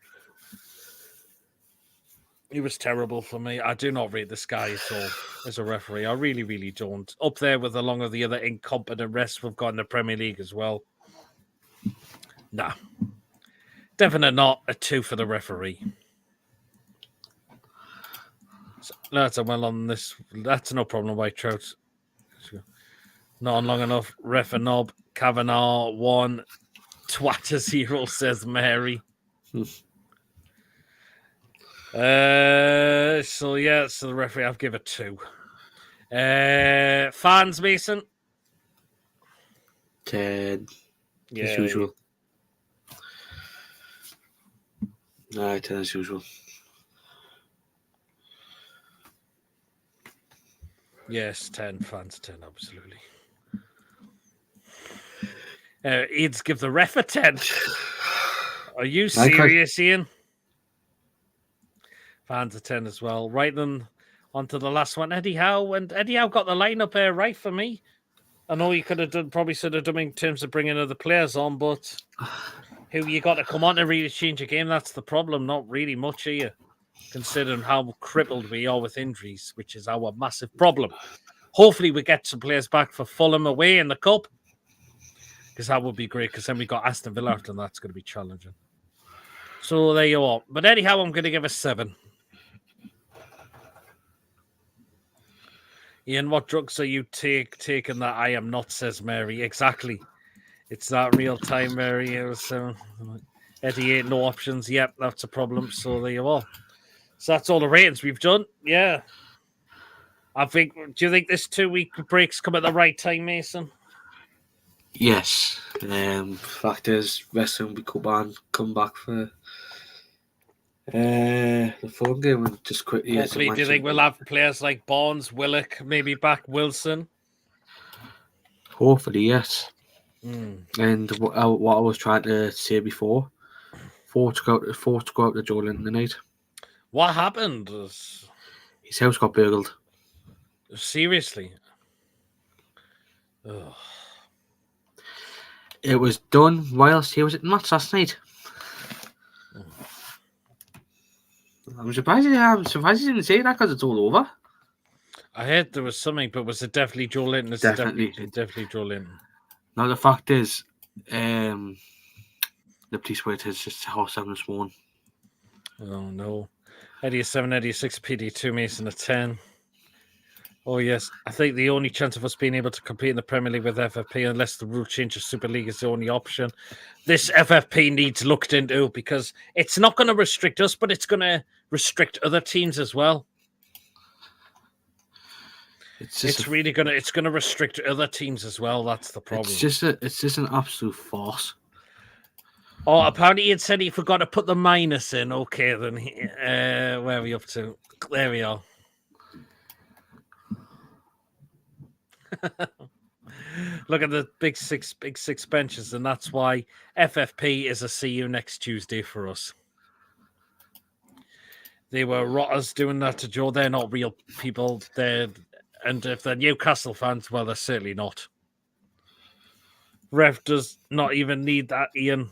He was terrible for me. I do not rate this guy at all as a referee. I really, really don't. Up there with along with the other incompetent refs we've got in the Premier League as well. Nah. Definitely not a 2 for the referee. So, that's a well on this. That's no problem, White Trout. Not on long enough. Ref a knob. Kavanagh 1. Twat 0, says Mary. So the referee, I've given 2. Fans, Mason? 10. Yeah. As usual. No, 10 as usual. Yes, 10 fans, 10, absolutely. Eads give the ref a 10. Are you serious, Ian? Fans a 10 as well. Right then, on to the last one. Eddie Howe. And Eddie Howe got the lineup right for me. I know you could have done, probably should have done in terms of bringing other players on, but who you got to come on to really change a game? That's the problem. Not really much here, considering how crippled we are with injuries, which is our massive problem. Hopefully, we get some players back for Fulham away in the Cup, because that would be great, because then we got Aston Villa after, and that's going to be challenging. So there you are. But anyhow, I'm going to give a 7. Ian, what drugs are you taking that I am not, says Mary. Exactly. It's that real time, Mary. It was, Eddie 8, no options. Yep, that's a problem. So there you are. So that's all the ratings we've done. Yeah. Do you think this 2-week break's come at the right time, Mason? Yes. Fact is, Wrestling will come back for the Fulham game, and just quickly. Hopefully, do you think we'll have players like Barnes, Willock, maybe back Wilson? Hopefully, yes. And what I was trying to say before, 4 to go out to Joe Linton tonight. What happened? His house got burgled. Seriously? Ugh. It was done whilst he was at the match last night. I'm surprised he didn't say that, because it's all over. I heard there was something, but was it definitely Joe Linton? Definitely Joe Linton. Now, the fact is, the police were just horse having this morning. Oh, no. Eddie a 7, Eddie a 6, PD 2, Mason a 10. Oh, yes. I think the only chance of us being able to compete in the Premier League with FFP, unless the rule change of Super League, is the only option. This FFP needs looked into, because it's not going to restrict us, but it's going to restrict other teams as well. It's really going to restrict other teams as well. That's the problem. It's just an absolute farce. Oh, apparently it said he forgot to put the minus in. Okay, then where are we up to? There we are. Look at the big six benches, and that's why FFP is a see you next Tuesday for us. They were rotters doing that to Joe. They're not real people. And if they're Newcastle fans, well, they're certainly not. Rev does not even need that, Ian.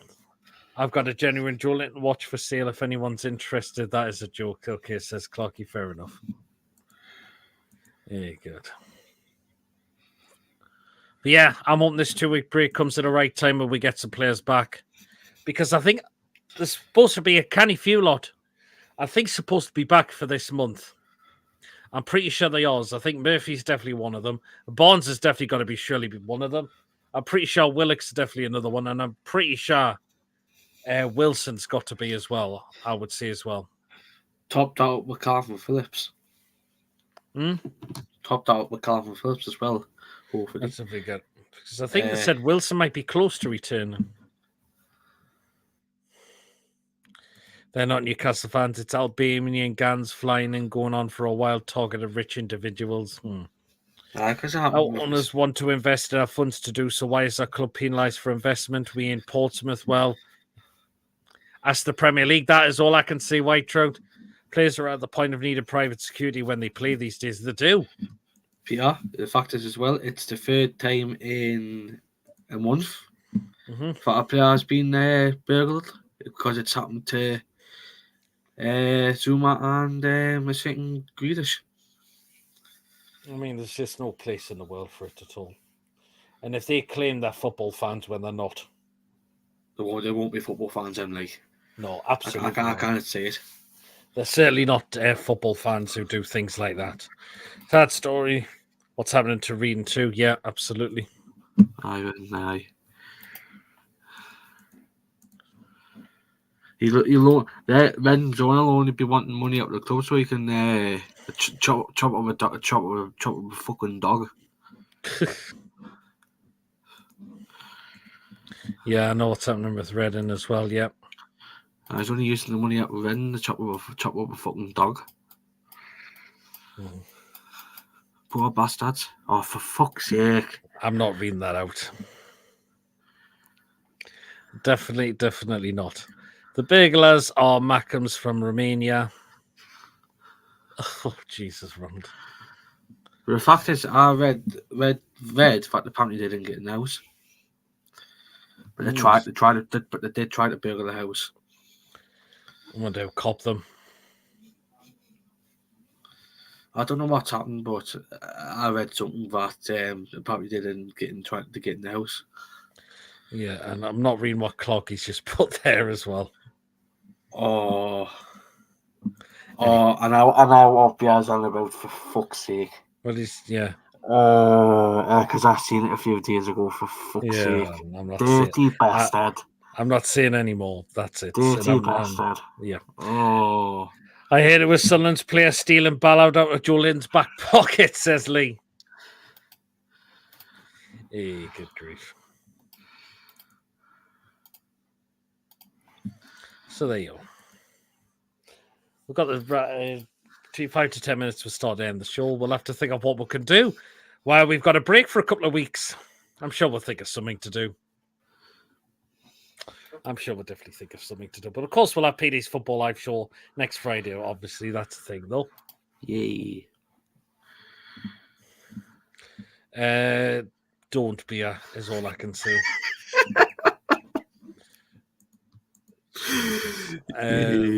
I've got a genuine Joe Linton watch for sale if anyone's interested. That is a joke. Okay, says Clarky. Fair enough. Yeah, good. But yeah, I'm hoping this 2-week break comes at the right time when we get some players back. Because I think there's supposed to be a canny few lot. I think supposed to be back for this month. I'm pretty sure they are. I think Murphy's definitely one of them. Barnes is definitely got to be surely be one of them. I'm pretty sure Willock's definitely another one, and I'm pretty sure Wilson's got to be as well. I would say as well. Topped out with Calvin Phillips. Topped out with Calvin Phillips as well. Hopefully. That's a big good. Because I think they said Wilson might be close to returning. They're not Newcastle fans. It's Albanian Gans flying and going on for a while, targeted rich individuals. Our owners want to invest in our funds to do so. Why is our club penalised for investment? We in Portsmouth, well, ask the Premier League. That is all I can see, White Trout. Players are at the point of needing private security when they play these days. They do. Peter, the fact is as well, it's the third time in a month that a player has been burgled because it's happened to Zuma and I think Grealish. I mean, there's just no place in the world for it at all. And if they claim they're football fans when they're not, They won't be football fans, I'm like. No, absolutely. I can't say it. They're certainly not football fans who do things like that. Sad story. What's happening to Reading too? Yeah, absolutely. Aye. Redden's will only be wanting money out of the club so he can chop up a fucking dog. Yeah, I know what's happening with Reading as well. Yeah. He's only using the money out of Reading to chop up a fucking dog. Poor bastards. Oh, for fuck's sake. I'm not reading that out. Definitely not. The Burglars are Mackems from Romania. Oh, Jesus, Ronald. The fact is, I read fact apparently they didn't get in the house. But they did try to burgle the house. I wonder who copped them. I don't know what's happened, but I read something that apparently they didn't try to get in the house. Yeah, and I'm not reading what clock he's just put there as well. And I what Bear's on about, for fuck's sake. Well, yeah. Because I seen it a few days ago, for fuck's sake. I'm not Dirty bastard. I'm not saying anymore. That's it. Dirty bastard. Yeah. Oh. I heard it was Sunderland's player stealing Ballard out of Joe Lynn's back pocket, says Lee. Hey, good grief. So there you go. We've got the 5 to 10 minutes to start to end the show. We'll have to think of what we can do while we've got a break for a couple of weeks. I'm sure we'll think of something to do. I'm sure we'll definitely think of something to do. But of course, we'll have PD's Football Live show next Friday. Obviously, that's the thing, though. Yay. Don't be is all I can say.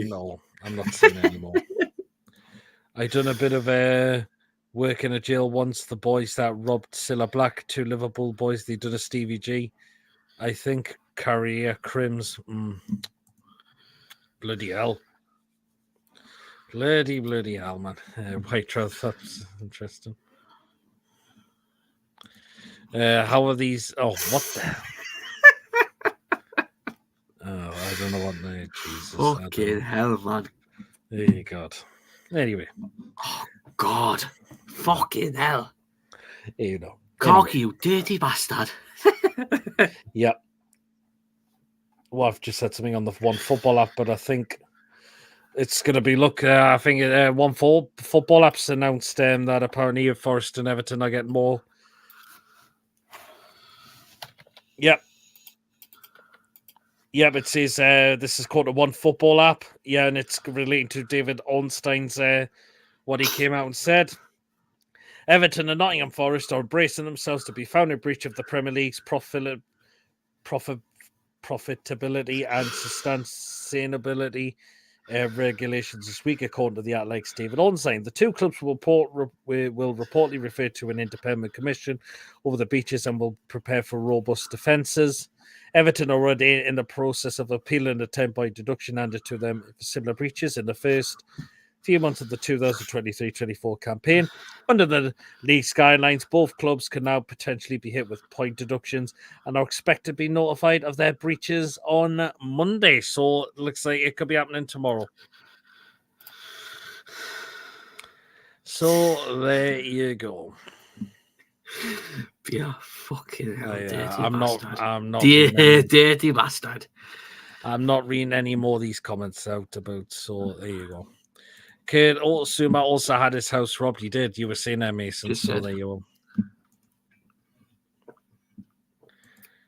No, I'm not saying anymore. I done a bit of work in a jail once. The boys that robbed Cilla Black, 2 Liverpool boys, they done a Stevie G. I think Carrier Crims. Bloody hell. Bloody hell, man. White Trout, that's interesting. How are these? Oh, what the hell? Oh, I don't know what name. Jesus. Fucking hell, man. There you go. Anyway. Oh, God. Fucking hell. You know. Cocky, you dirty bastard. Yep. Well, I've just said something on the One Football app, but I think it's going to be, I think One Football app's announced that apparently Forest and Everton are getting more. Yep. Yeah, but it says this is called a One Football app. Yeah, and it's relating to David Ornstein's what he came out and said. Everton and Nottingham Forest are bracing themselves to be found in breach of the Premier League's profitability and sustainability regulations this week, according to the Athletics' David Ornstein. The two clubs will reportedly refer to an independent commission over the breaches and will prepare for robust defences. Everton are already in the process of appealing the 10-point deduction handed to them for similar breaches. In the first, few months of the 2023-24 campaign. Under the league guidelines, both clubs can now potentially be hit with point deductions and are expected to be notified of their breaches on Monday. So it looks like it could be happening tomorrow. So there you go. Yeah, fucking hell, dirty I'm bastard. not Dirty bastard. I'm not reading any more of these comments out about. So there you go. Kid Suma also had his house robbed. He did. You were saying that, Mason. Just so said. there you go.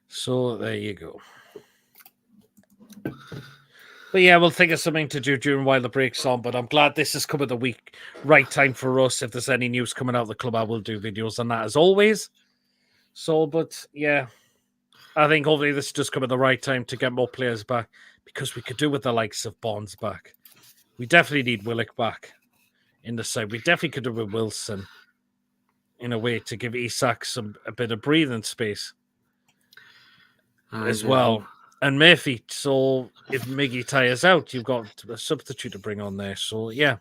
So there you go. But yeah, we'll think of something to do during while the break's on. But I'm glad this is coming the week right time for us. If there's any news coming out of the club, I will do videos on that as always. So, but yeah, I think hopefully this does come at the right time to get more players back because we could do with the likes of Bonds back. We definitely need Willock back in the side. We definitely could do with Wilson in a way to give Isak a bit of breathing space as well. And Murphy. So if Miggy tires out, you've got a substitute to bring on there. So yeah.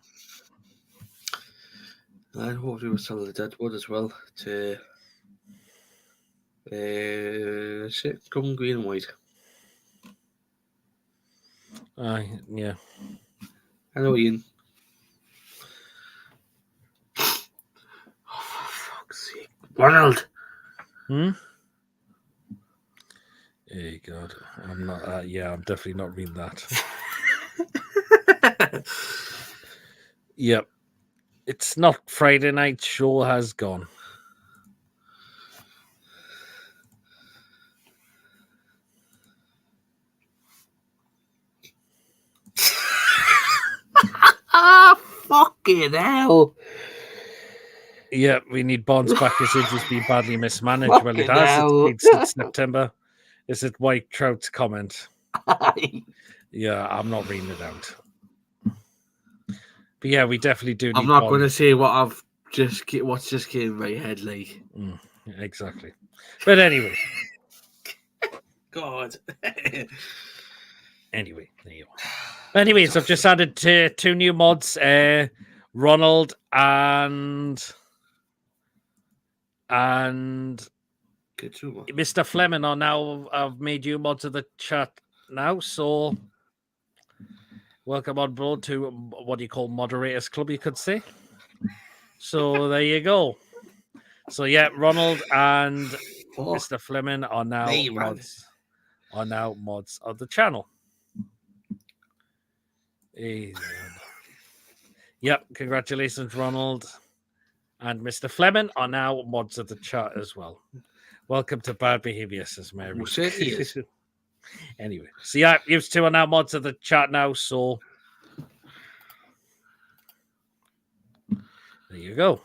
And hopefully we'll sell the Deadwood as well to come green and white. Yeah. Hello, Ian. Oh, for fuck's sake. Ronald! Hey, God. I'm not, I'm definitely not reading that. Yep. It's not Friday night. Show has gone. Fucking hell. Yeah, we need Bonds back. His injuries been badly mismanaged. Well, it has. It's been since September. Is it White Trout's comment? Yeah, I'm not reading it out. But yeah, we definitely do need I'm not Bonds. going to say what's just came in my head, like. Exactly. But anyway. God. Anyway, there you go. Anyways, I've just added two new mods. Ronald and Mr. Fleming are now. I've made you mods of the chat now, so welcome on board to what do you call Moderators Club, you could say. So there you go. So yeah, Ronald and Mr. Fleming are now mods. Are now mods of the channel. Yep, congratulations, Ronald. And Mr. Fleming are now mods of the chat as well. Welcome to Bad Behavior, says Mary. Well, certainly is. Anyway, so yeah, you two are now mods of the chat now, so there you go.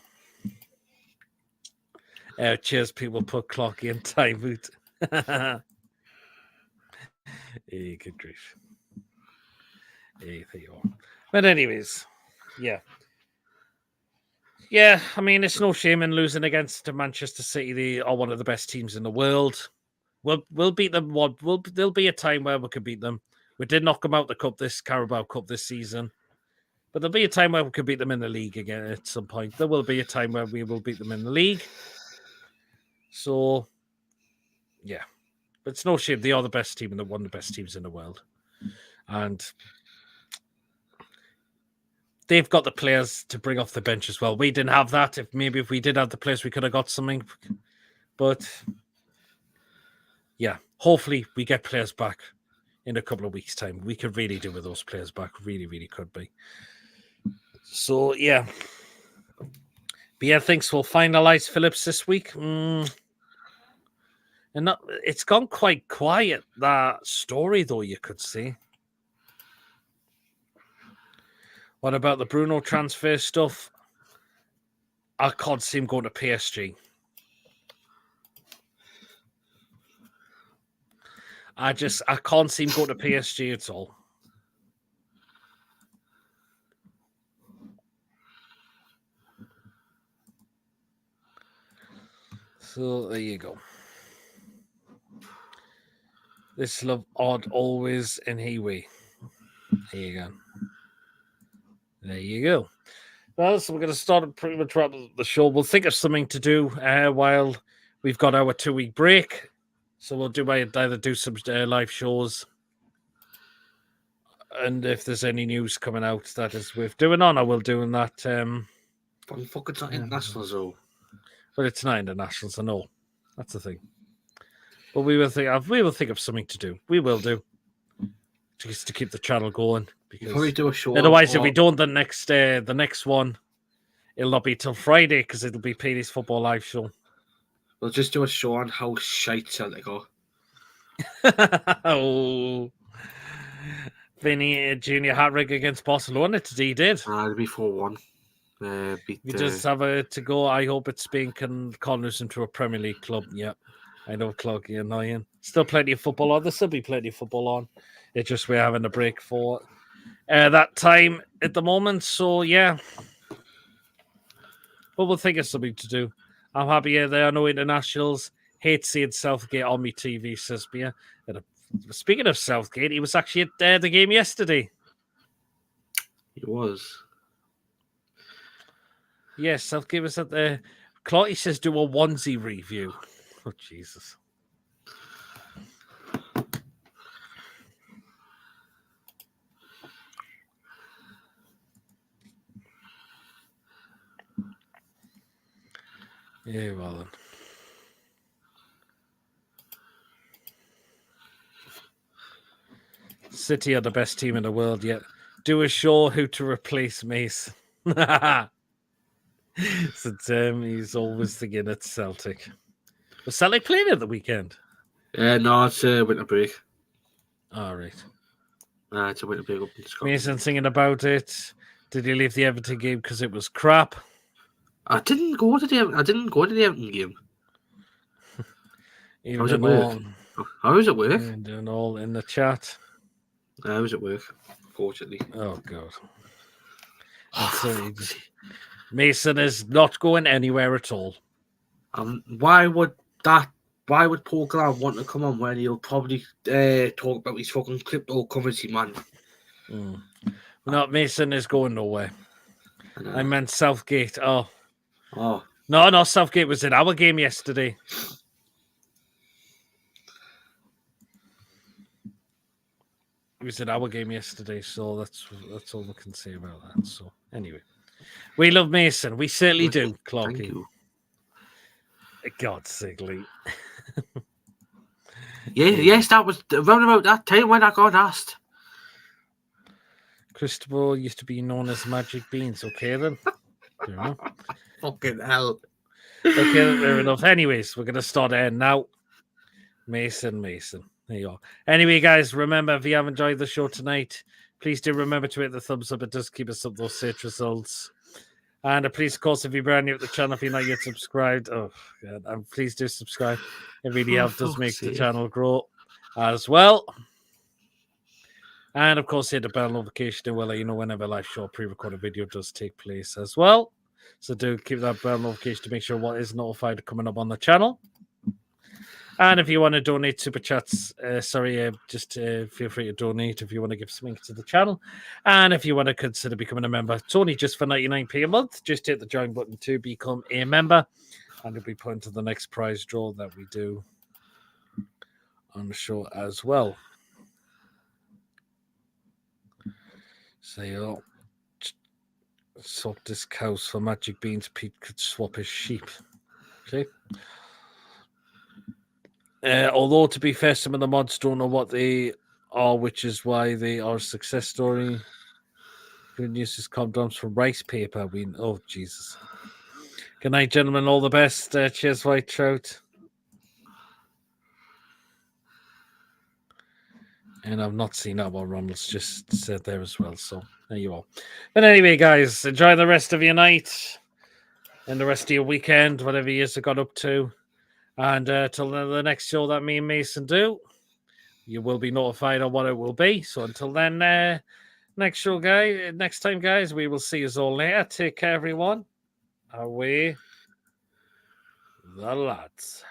Cheers, people put clock in time out. Hey, good grief. Hey, there you are. But anyways, yeah. Yeah, I mean, it's no shame in losing against Manchester City. They are one of the best teams in the world. We'll beat them. There'll be a time where we could beat them. We did knock them out the cup, this Carabao Cup this season. But there'll be a time where we could beat them in the league again at some point. There will be a time where we will beat them in the league. So, yeah. But it's no shame. They are the best team and one of the best teams in the world. And they've got the players to bring off the bench as well. We didn't have that. If we did have the players, we could have got something. But yeah, hopefully we get players back in a couple of weeks' time. We could really do with those players back. Really, really could be. So yeah. But yeah, thanks. We'll finalize Phillips this week. And it's gone quite quiet, that story, though, you could see. What about the Bruno transfer stuff? I can't see him going to PSG. I can't see him going to PSG at all. So there you go. This love odd always in Hiwi. There you go. There you go. Well, so we're going to start pretty much wrap up the show. We'll think of something to do while we've got our 2-week break. So we'll either do some live shows, and if there's any news coming out that is worth doing on, I will doing that. But fuck, it's not internationals though. But it's not internationals, I know. That's the thing. But we will think of something to do. We will do. Just to keep the channel going. Because probably do a show. Otherwise, if we don't, the next one, it'll not be till Friday because it'll be Petey's Football Live show. We'll just do a show on how shite Celtic are. Oh. Vinny Junior hat-trick against Barcelona today, he did. It'll be 4-1. We just have to go. I hope it's being corners into a Premier League club. Yep. I know, Cloggy, annoying. Still plenty of football on. There'll still be plenty of football on. It's just we're having a break for that time at the moment. So, yeah. But we'll think of something to do. I'm happy there are no internationals. Hate seeing Southgate on my TV, says Mia. Speaking of Southgate, he was actually at the game yesterday. He was. Yes, Southgate was at the... Clotty says do a onesie review. Oh, Jesus. Yeah, well then. City are the best team in the world yet. Do a show who to replace Mace. So he's always thinking it's Celtic. Was Celtic playing at the weekend? No, it's a winter break. All right. It's a winter break up in Scotland. Mason singing about it. Did he leave the Everton game because it was crap? I didn't go to the Everton game. How was it work? How was it work? Doing all in the chat. I was at work, fortunately. Oh, God. Mason is not going anywhere at all. Why would Paul Glam want to come on when he'll probably talk about his fucking cryptocurrency, man? No, Mason is going nowhere. I meant Southgate. Oh. No, Southgate was in our game yesterday. He was in our game yesterday, so that's all we can say about that. So anyway, we love Mason. We certainly do, Cloggy. Thank you. God's sake, Lee. Yes, that was around about that time when I got asked. Christopher used to be known as Magic Beans. Okay, then. Fucking hell. Okay, fair enough. Anyways, we're going to start there now. Mason. There you are. Anyway, guys, remember, if you have enjoyed the show tonight, please do remember to hit the thumbs up. It does keep us up those search results. And please, of course, if you're brand new at the channel, if you're not yet subscribed, please do subscribe. It really does make the channel grow as well. And, of course, hit the bell notification. It will let you know whenever a live show pre-recorded video does take place as well. So do keep that bell notification to make sure what is notified coming up on the channel. And if you want to donate super chats, just feel free to donate if you want to give something to the channel. And if you want to consider becoming a member, it's only just for 99p a month. Just hit the join button to become a member. And you'll be put into the next prize draw that we do on the show as well. So you swap this cows for Magic Beans. Pete could swap his sheep. Okay. Although, to be fair, some of the mods don't know what they are, which is why they are a success story. Good news is condoms from rice paper. Oh, Jesus. Good night, gentlemen. All the best. Cheers, White Trout. And I've not seen that one. Ronald's just said there as well. So there you are. But anyway, guys, enjoy the rest of your night and the rest of your weekend, whatever you got up to. And till the next show that me and Mason do, you will be notified on what it will be. So until then, next time, guys, we will see you all later. Take care, everyone. Away the lads.